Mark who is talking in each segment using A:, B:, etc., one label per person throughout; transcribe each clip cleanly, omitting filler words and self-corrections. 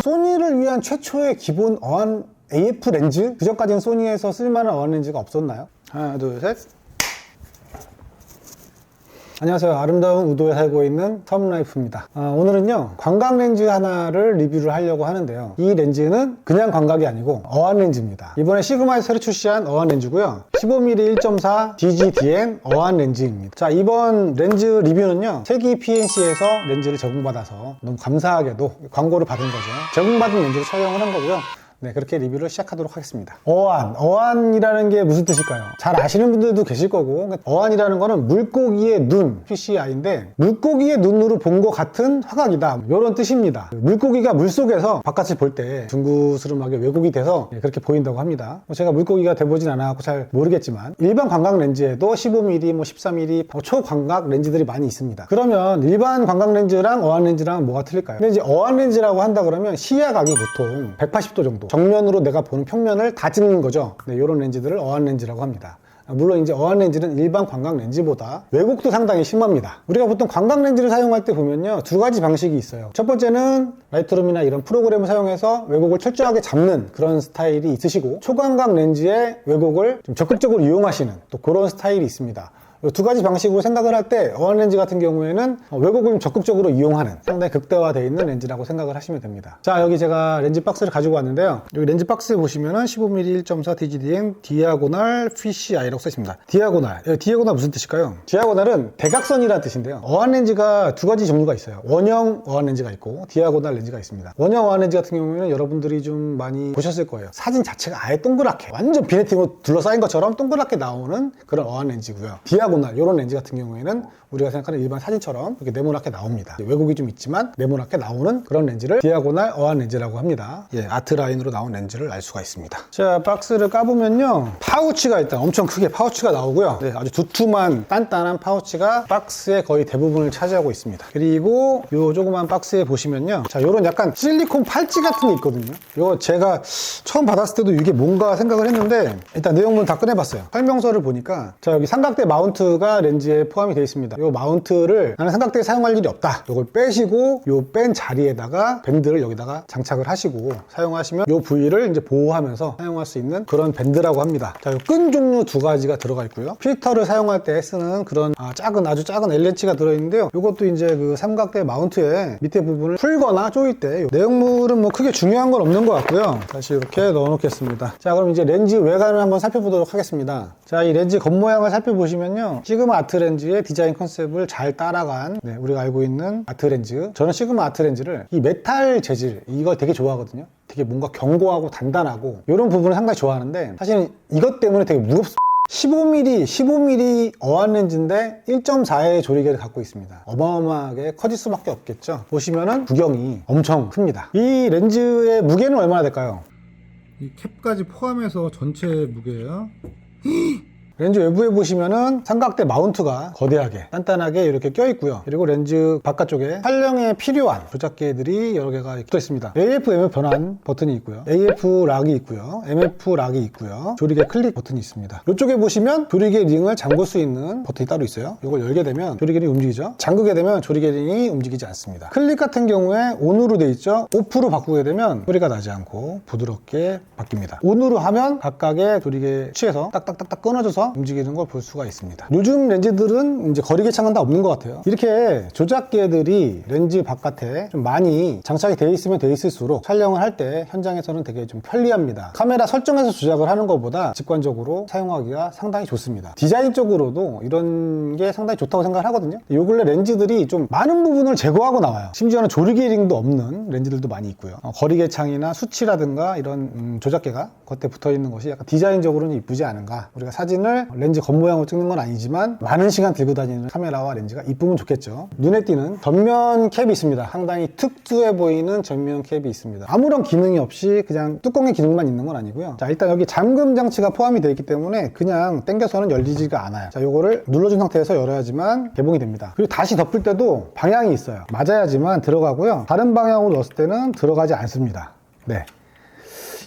A: 소니를 위한 최초의 기본 어안 AF 렌즈? 그전까지는 소니에서 쓸만한 어안 렌즈가 없었나요? 하나, 둘, 셋. 안녕하세요. 아름다운 우도에 살고 있는 텀라이프입니다. 오늘은요, 관광 렌즈 하나를 리뷰를 하려고 하는데요. 이 렌즈는 그냥 관광이 아니고 어안 렌즈입니다. 이번에 시그마에서 새로 출시한 어안 렌즈고요. 15mm 1.4 DGDN 어안 렌즈입니다. 자, 이번 렌즈 리뷰는요, 세기 PNC에서 렌즈를 제공받아서 너무 감사하게도 광고를 받은 거죠. 제공받은 렌즈를 촬영을 한 거고요. 네, 그렇게 리뷰를 시작하도록 하겠습니다. 어안이라는 게 무슨 뜻일까요? 잘 아시는 분들도 계실 거고, 어안이라는 거는 물고기의 눈, PCI인데 물고기의 눈으로 본 것 같은 화각이다, 이런 뜻입니다. 물고기가 물속에서 바깥을 볼 때 둥그스름하게 왜곡이 돼서 그렇게 보인다고 합니다. 제가 물고기가 돼보진 않아서 잘 모르겠지만 일반 관광 렌즈에도 15mm, 13mm 초광각 렌즈들이 많이 있습니다. 그러면 일반 관광 렌즈랑 어안 렌즈랑 뭐가 틀릴까요? 근데 이제 어안 렌즈라고 한다 그러면 시야각이 보통 180도 정도, 정면으로 내가 보는 평면을 다 찍는 거죠. 네, 이런 렌즈들을 어안 렌즈라고 합니다. 물론 이제 어안 렌즈는 일반 관광 렌즈보다 왜곡도 상당히 심합니다. 우리가 보통 관광 렌즈를 사용할 때 보면요, 두 가지 방식이 있어요. 첫 번째는 라이트룸이나 이런 프로그램을 사용해서 왜곡을 철저하게 잡는 그런 스타일이 있으시고, 초광각 렌즈의 왜곡을 좀 적극적으로 이용하시는 또 그런 스타일이 있습니다. 두 가지 방식으로 생각을 할 때 어안 렌즈 같은 경우에는 왜곡을 좀 적극적으로 이용하는 상당히 극대화되어 있는 렌즈라고 생각을 하시면 됩니다. 자, 여기 제가 렌즈 박스를 가지고 왔는데요. 여기 렌즈 박스에 보시면은 15mm 1.4 DGDN 디아고날 PCI라고 써있습니다. 디아고날 무슨 뜻일까요? 디아고날은 대각선이라는 뜻인데요. 어안 렌즈가 두 가지 종류가 있어요. 원형 어안 렌즈가 있고 디아고날 렌즈가 있습니다. 원형 어안 렌즈 같은 경우에는 여러분들이 좀 많이 보셨을 거예요. 사진 자체가 아예 동그랗게, 완전 비네팅으로 둘러싸인 것처럼 동그랗게 나오는 그런 어안 렌즈고요. 디아고날, 이런 렌즈 같은 경우에는 우리가 생각하는 일반 사진처럼 이렇게 네모나게 나옵니다. 왜곡이 좀 있지만 네모나게 나오는 그런 렌즈를 디아고날 어안 렌즈라고 합니다. 예, 아트 라인으로 나온 렌즈를 알 수가 있습니다. 자, 박스를 까보면요, 파우치가 일단 엄청 크게 파우치가 나오고요. 네, 아주 두툼한 단단한 파우치가 박스의 거의 대부분을 차지하고 있습니다. 그리고 요 조그만 박스에 보시면요, 자, 요런 약간 실리콘 팔찌 같은 게 있거든요. 이거 제가 처음 받았을 때도 이게 뭔가 생각을 했는데 일단 내용물 다 꺼내봤어요. 설명서를 보니까, 자, 여기 삼각대 마운트가 렌즈에 포함이 되어 있습니다. 이 마운트를 나는 삼각대에 사용할 일이 없다, 이걸 빼시고 이 뺀 자리에다가 밴드를 여기다가 장착을 하시고 사용하시면 이 부위를 이제 보호하면서 사용할 수 있는 그런 밴드라고 합니다. 자, 끈 종류 두 가지가 들어가 있고요. 필터를 사용할 때 쓰는 그런 아주 작은 L렌치가 들어있는데요. 이것도 이제 그 삼각대 마운트의 밑에 부분을 풀거나 조일 때, 내용물은 뭐 크게 중요한 건 없는 것 같고요. 다시 이렇게 넣어 놓겠습니다. 자, 그럼 이제 렌즈 외관을 한번 살펴보도록 하겠습니다. 자, 이 렌즈 겉모양을 살펴보시면요, 시그마 아트 렌즈의 디자인 컨셉을 잘 따라간, 네, 우리가 알고 있는 아트 렌즈. 저는 시그마 아트 렌즈를 이 메탈 재질, 이걸 되게 좋아하거든요. 되게 뭔가 견고하고 단단하고 이런 부분을 상당히 좋아하는데, 사실은 이것 때문에 되게 무겁습니다. 15mm 어안 렌즈인데 1.4의 조리개를 갖고 있습니다. 어마어마하게 커질 수밖에 없겠죠. 보시면은 구경이 엄청 큽니다. 이 렌즈의 무게는 얼마나 될까요? 이 캡까지 포함해서 전체 무게예요. 렌즈 외부에 보시면은 삼각대 마운트가 거대하게 단단하게 이렇게 껴있고요. 그리고 렌즈 바깥쪽에 촬영에 필요한 조작계들이 여러 개가 붙어 있습니다. AF, MF 변환 버튼이 있고요. AF 락이 있고요. MF 락이 있고요. 조리개 클릭 버튼이 있습니다. 이쪽에 보시면 조리개 링을 잠글 수 있는 버튼이 따로 있어요. 이걸 열게 되면 조리개 링이 움직이죠. 잠그게 되면 조리개 링이 움직이지 않습니다. 클릭 같은 경우에 ON으로 돼 있죠. OFF로 바꾸게 되면 소리가 나지 않고 부드럽게 바뀝니다. ON으로 하면 각각의 조리개 취해서 딱딱딱딱 끊어져서 움직이는 걸 볼 수가 있습니다. 요즘 렌즈들은 이제 거리계창은 다 없는 것 같아요. 이렇게 조작계들이 렌즈 바깥에 좀 많이 장착이 되어 있으면 되어 있을수록 촬영을 할 때 현장에서는 되게 좀 편리합니다. 카메라 설정에서 조작을 하는 것보다 직관적으로 사용하기가 상당히 좋습니다. 디자인적으로도 이런 게 상당히 좋다고 생각을 하거든요. 요 근래 렌즈들이 좀 많은 부분을 제거하고 나와요. 심지어는 조리개 링도 없는 렌즈들도 많이 있고요. 거리계창이나 수치라든가 이런 조작계가 겉에 붙어 있는 것이 약간 디자인적으로는 이쁘지 않은가. 우리가 사진을 렌즈 겉모양으로 찍는 건 아니지만 많은 시간 들고 다니는 카메라와 렌즈가 이쁘면 좋겠죠. 눈에 띄는 전면 캡이 있습니다. 상당히 특수해 보이는 전면 캡이 있습니다. 아무런 기능이 없이 그냥 뚜껑의 기능만 있는 건 아니고요. 자, 일단 여기 잠금 장치가 포함이 되어 있기 때문에 그냥 당겨서는 열리지가 않아요. 자, 요거를 눌러준 상태에서 열어야지만 개봉이 됩니다. 그리고 다시 덮을 때도 방향이 있어요. 맞아야지만 들어가고요. 다른 방향으로 넣었을 때는 들어가지 않습니다. 네.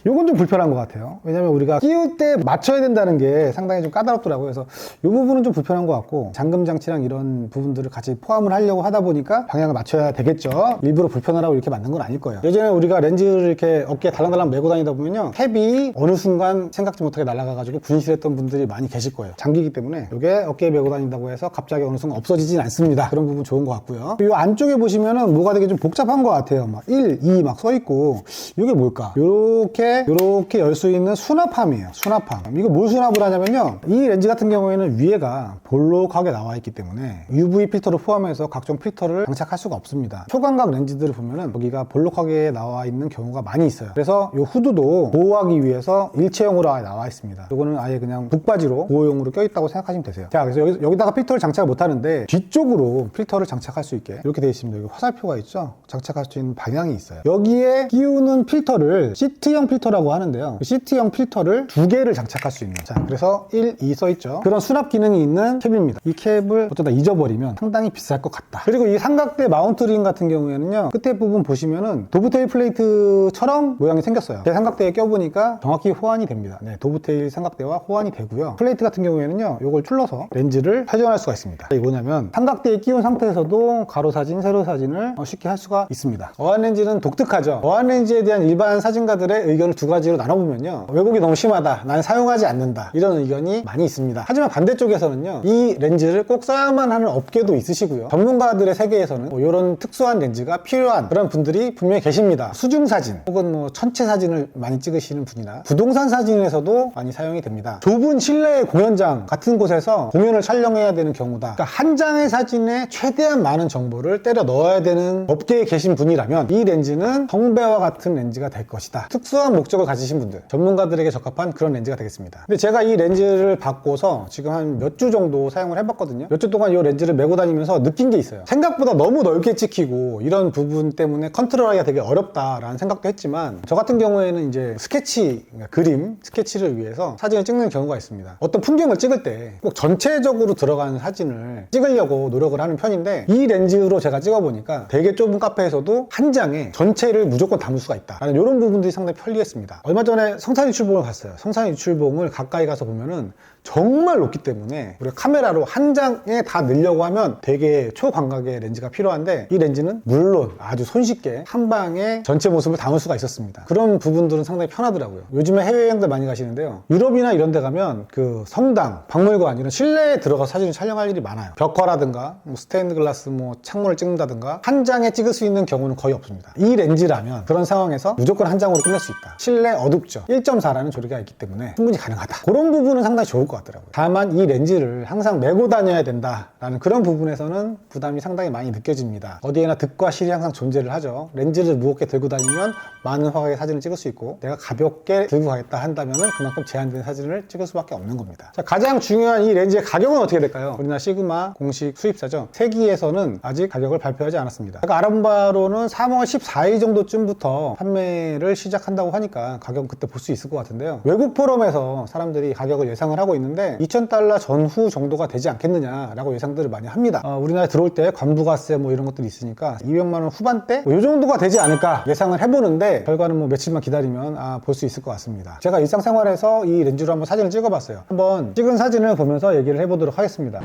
A: 요건 좀 불편한 것 같아요. 왜냐면 우리가 끼울 때 맞춰야 된다는 게 상당히 좀 까다롭더라고요. 그래서 이 부분은 좀 불편한 것 같고, 잠금 장치랑 이런 부분들을 같이 포함을 하려고 하다 보니까 방향을 맞춰야 되겠죠. 일부러 불편하라고 이렇게 만든 건 아닐 거예요. 예전에 우리가 렌즈를 이렇게 어깨에 달랑달랑 메고 다니다 보면요, 캡이 어느 순간 생각지 못하게 날아가가지고 분실했던 분들이 많이 계실 거예요. 장기이기 때문에 이게 어깨에 메고 다닌다고 해서 갑자기 어느 순간 없어지진 않습니다. 그런 부분 좋은 것 같고요. 이 안쪽에 보시면은 뭐가 되게 좀 복잡한 것 같아요. 막 1, 2 막 써있고, 이게 뭘까? 요렇게 열 수 있는 수납함이에요. 수납함. 이거 뭘 수납을 하냐면요, 이 렌즈 같은 경우에는 위에가 볼록하게 나와 있기 때문에 UV 필터를 포함해서 각종 필터를 장착할 수가 없습니다. 초광각 렌즈들을 보면은 여기가 볼록하게 나와 있는 경우가 많이 있어요. 그래서 이 후드도 보호하기 위해서 일체형으로 아예 나와 있습니다. 이거는 아예 그냥 북바지로 보호용으로 껴있다고 생각하시면 되세요. 자, 그래서 여기다가 필터를 장착을 못 하는데 뒤쪽으로 필터를 장착할 수 있게 이렇게 되어 있습니다. 여기 화살표가 있죠? 장착할 수 있는 방향이 있어요. 여기에 끼우는 필터를 시트형 필터라고 하는데요, 시트형 필터를 2개를 장착할 수 있는, 자, 그래서 1, 2 써있죠? 그런 수납 기능이 있는 캡입니다. 이 캡을 어쩌다 잊어버리면 상당히 비쌀 것 같다. 그리고 이 삼각대 마운트 링 같은 경우에는요, 끝에 부분 보시면은 도브테일 플레이트처럼 모양이 생겼어요. 제 삼각대에 껴보니까 정확히 호환이 됩니다. 네, 도브테일 삼각대와 호환이 되고요. 플레이트 같은 경우에는요, 이걸 출러서 렌즈를 회전할 수가 있습니다. 이게 뭐냐면 삼각대에 끼운 상태에서도 가로 사진, 세로 사진을 쉽게 할 수가 있습니다. 어안렌즈는 독특하죠. 어안렌즈에 대한 일반 사진가들의 의견을 2가지로 나눠보면요, 왜곡이 너무 심하다, 난 사용하지 않는다, 이런 의견이 많이 있습니다. 하지만 반대쪽에서는요, 이 렌즈를 꼭 써야만 하는 업계도 있으시고요, 전문가들의 세계에서는 이런 특수한 렌즈가 필요한 그런 분들이 분명히 계십니다. 수중사진 혹은 천체 사진을 많이 찍으시는 분이나 부동산 사진에서도 많이 사용이 됩니다. 좁은 실내 공연장 같은 곳에서 공연을 촬영해야 되는 경우다. 그러니까 한 장의 사진에 최대한 많은 정보를 때려 넣어야 되는 업계에 계신 분이라면 이 렌즈는 성배와 같은 렌즈가 될 것이다. 특수한 목적을 가지신 분들, 전문가들에게 적합한 그런 렌즈가 되겠습니다. 근데 제가 이 렌즈를 받고서 지금 한 몇 주 정도 사용을 해봤거든요. 몇 주 동안 이 렌즈를 메고 다니면서 느낀 게 있어요. 생각보다 너무 넓게 찍히고 이런 부분 때문에 컨트롤하기가 되게 어렵다라는 생각도 했지만, 저 같은 경우에는 이제 스케치, 그러니까 그림, 스케치를 위해서 사진을 찍는 경우가 있습니다. 어떤 풍경을 찍을 때 꼭 전체적으로 들어가는 사진을 찍으려고 노력을 하는 편인데, 이 렌즈로 제가 찍어보니까 되게 좁은 카페에서도 한 장에 전체를 무조건 담을 수가 있다 라는 이런 부분들이 상당히 편리했습니다. 얼마 전에 성산유출봉을 갔어요. 성산유출봉을 가까이 가서 보면은 정말 높기 때문에 우리가 카메라로 한 장에 다 넣으려고 하면 되게 초광각의 렌즈가 필요한데, 이 렌즈는 물론 아주 손쉽게 한 방에 전체 모습을 담을 수가 있었습니다. 그런 부분들은 상당히 편하더라고요. 요즘에 해외여행들 많이 가시는데요, 유럽이나 이런 데 가면 그 성당, 박물관 이런 실내에 들어가 사진을 촬영할 일이 많아요. 벽화라든가 스테인드 글라스 창문을 찍는다든가 한 장에 찍을 수 있는 경우는 거의 없습니다. 이 렌즈라면 그런 상황에서 무조건 한 장으로 끝낼 수 있다. 실내 어둡죠. 1.4라는 조리가 있기 때문에 충분히 가능하다. 그런 부분은 상당히 좋을 것 같더라고요. 다만 이 렌즈를 항상 메고 다녀야 된다라는 그런 부분에서는 부담이 상당히 많이 느껴집니다. 어디에나 득과 실이 항상 존재를 하죠. 렌즈를 무겁게 들고 다니면 많은 화각의 사진을 찍을 수 있고, 내가 가볍게 들고 가겠다 한다면 그만큼 제한된 사진을 찍을 수밖에 없는 겁니다. 자, 가장 중요한 이 렌즈의 가격은 어떻게 될까요? 우리나라 시그마 공식 수입사죠. 세기에서는 아직 가격을 발표하지 않았습니다. 제가 알아본 바로는 3월 14일 정도쯤부터 판매를 시작한다고 하니까 가격은 그때 볼 수 있을 것 같은데요, 외국 포럼에서 사람들이 가격을 예상을 하고 있는데 $2,000 전후 정도가 되지 않겠느냐라고 예상들을 많이 합니다. 우리나라에 들어올 때 관부가세 이런 것들이 있으니까 200만 원 후반대? 이 정도가 되지 않을까 예상을 해보는데, 결과는 며칠만 기다리면 볼 수 있을 것 같습니다. 제가 일상생활에서 이 렌즈로 한번 사진을 찍어봤어요. 한번 찍은 사진을 보면서 얘기를 해보도록 하겠습니다.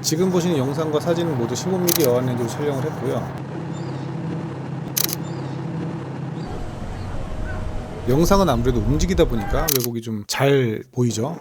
A: 지금 보시는 영상과 사진은 모두 15mm 어안 렌즈로 촬영을 했고요. 영상은 아무래도 움직이다 보니까 왜곡이 좀 잘 보이죠.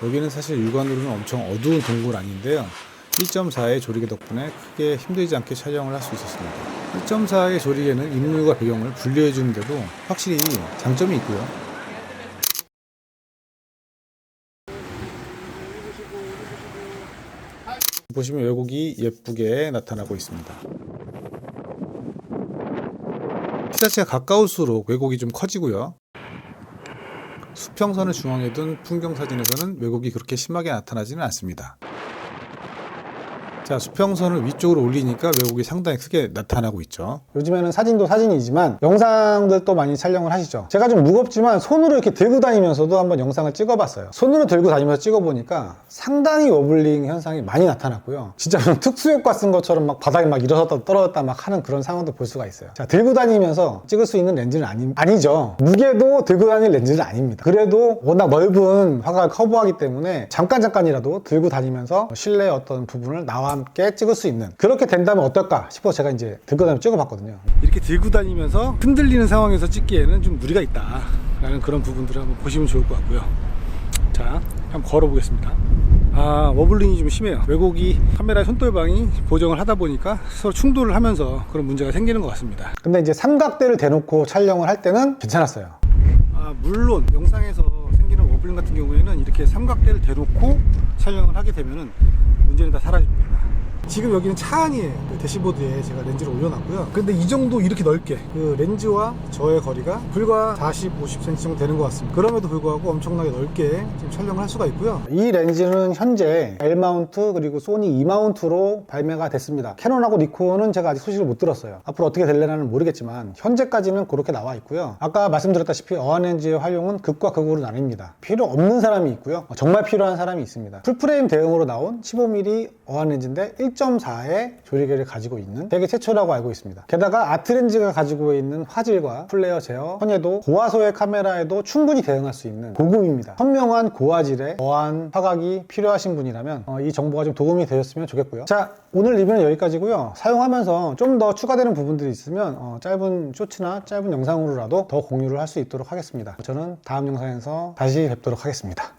A: 여기는 사실 육안으로는 엄청 어두운 동굴 아닌데요, 1.4의 조리개 덕분에 크게 힘들지 않게 촬영을 할 수 있었습니다. 1.4의 조리개는 인물과 배경을 분리해 주는데도 확실히 장점이 있고요. 보시면 왜곡이 예쁘게 나타나고 있습니다. 피사체가 가까울수록 왜곡이 좀 커지고요. 수평선을 중앙에 둔 풍경 사진에서는 왜곡이 그렇게 심하게 나타나지는 않습니다. 자, 수평선을 위쪽으로 올리니까 왜곡이 상당히 크게 나타나고 있죠. 요즘에는 사진도 사진이지만 영상들도 많이 촬영을 하시죠. 제가 좀 무겁지만 손으로 이렇게 들고 다니면서도 한번 영상을 찍어봤어요. 손으로 들고 다니면서 찍어보니까 상당히 워블링 현상이 많이 나타났고요. 진짜 좀 특수효과 쓴 것처럼 막 바닥에 막 일어섰다 떨어졌다 막 하는 그런 상황도 볼 수가 있어요. 자, 들고 다니면서 찍을 수 있는 렌즈는 아니죠. 무게도 들고 다닐 렌즈는 아닙니다. 그래도 워낙 넓은 화각을 커버하기 때문에 잠깐이라도 들고 다니면서 실내의 어떤 부분을 나와 함께 찍을 수 있는, 그렇게 된다면 어떨까 싶어 제가 이제 들고 다니면서 찍어봤거든요. 이렇게 들고 다니면서 흔들리는 상황에서 찍기에는 좀 무리가 있다 라는 그런 부분들을 한번 보시면 좋을 것 같고요. 자, 한번 걸어 보겠습니다. 워블링이 좀 심해요. 왜곡이 카메라의 손돌방이 보정을 하다 보니까 서로 충돌을 하면서 그런 문제가 생기는 것 같습니다. 근데 이제 삼각대를 대놓고 촬영을 할 때는 괜찮았어요. 물론 영상에서 생기는 워블링 같은 경우에는 이렇게 삼각대를 대놓고 촬영을 하게 되면은 문제는 다 사라집니다. 지금 여기는 차 안이에요. 대시보드에 제가 렌즈를 올려놨고요. 근데 이 정도 이렇게 넓게 그 렌즈와 저의 거리가 불과 40, 50cm 정도 되는 것 같습니다. 그럼에도 불구하고 엄청나게 넓게 지금 촬영을 할 수가 있고요. 이 렌즈는 현재 L 마운트 그리고 소니 E 마운트로 발매가 됐습니다. 캐논하고 니콘은 제가 아직 소식을 못 들었어요. 앞으로 어떻게 될려나는 모르겠지만 현재까지는 그렇게 나와 있고요. 아까 말씀드렸다시피 어안 렌즈의 활용은 극과 극으로 나뉩니다. 필요 없는 사람이 있고요. 정말 필요한 사람이 있습니다. 풀프레임 대용으로 나온 15mm 어안 렌즈인데 1.4의 조리개를 가지고 있는 세계 최초라고 알고 있습니다. 게다가 아트렌즈가 가지고 있는 화질과 플레어 제어, 선예도, 고화소의 카메라에도 충분히 대응할 수 있는 고급입니다. 선명한 고화질의 어안 화각이 필요하신 분이라면 이 정보가 좀 도움이 되셨으면 좋겠고요. 자, 오늘 리뷰는 여기까지고요. 사용하면서 좀 더 추가되는 부분들이 있으면 짧은 쇼츠나 짧은 영상으로라도 더 공유를 할 수 있도록 하겠습니다. 저는 다음 영상에서 다시 뵙도록 하겠습니다.